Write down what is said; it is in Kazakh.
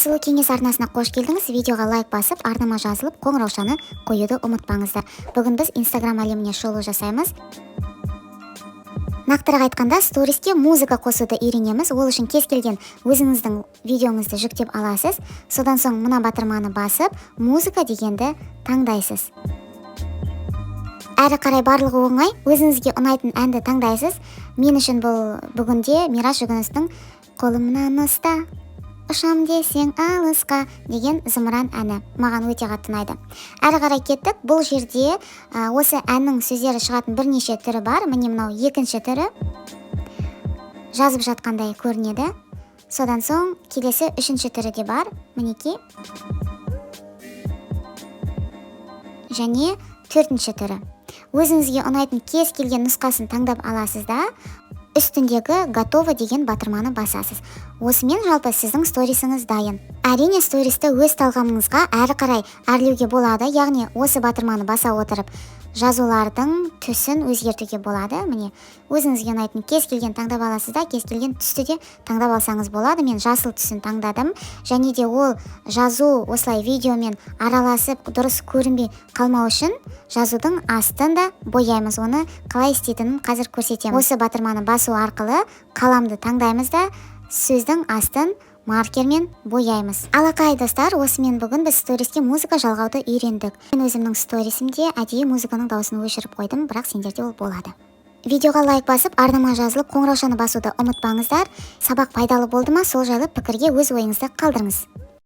Сұлу кеңес арнасына қош келдіңіз. Видеоға лайк басып, арнама жазылып, қоңыраушаны қоюды ұмытпаңыздар. Бүгін біз Instagram әлеміне шолу жасаймыз. Нақтырақ айтқанда, сториске музыка қосуды үйренеміз. Ол үшін кез келген өзіңіздің видеоңызды жүктеп аласыз. Содан соң мына батырманы басып, музыка дегенді таңдайсыз. Әрі қарай барлығы оңай, өзіңізге ұнайтын әнді таңдайсыз. Мен үшін бұл бүгінде Мирас Жүгіністің «Қолымнан ұста, ұшам десең алысқа» деген зымыран әні маған өте қатты ұнайды. Әрі қарай кеттік. Бұл жерде осы әннің сөздері шығатын бірнеше түрі бар. Міне мынау екінші түрі жазып жатқандай көрінеді. Содан соң келесі үшінші түрі де бар. Мінекей. Және төртінші түрі. Өзіңізге ұнайтын кез келген нұсқасын таңдап аласыз да үстіндегі «Готово» деген батырманы басасыз. Осымен жалпы сіздің сторисіңіз дайын. Әрине, стористі өз талғамыңызға әрі қарай әрлеуге болады. Яғни осы батырманы баса отырып жазулардың түсін өзгертуге болады. Міне, өзіңізге ұнайтын кез келген таңдап аласыз да, кез келген түсті де таңдап алсаңыз болады. Мен жасыл түсін таңдадым. Және де ол жазу осылай видеомен араласып дұрыс көрінбей қалмау үшін жазудың астын да бояймыз. Оны қалай істейтінін қазір көрсетемін. Осы батырманы басу арқылы қаламды таңдаймыз да сөздің астын маркермен бояймыз. Алақай достар, осымен бүгін біз сториске музыка жалғауды үйрендік. Мен өзімнің сторисімде әдейі музыканың дауысын өшіріп қойдым, бірақ сендерде ол болады. Видеоға лайк басып, арнама жазылып, қоңыраушаны басуды ұмытпаңыздар. Сабақ пайдалы болды ма, сол жайлы пікірге өз ойыңызды қалдырыңыз.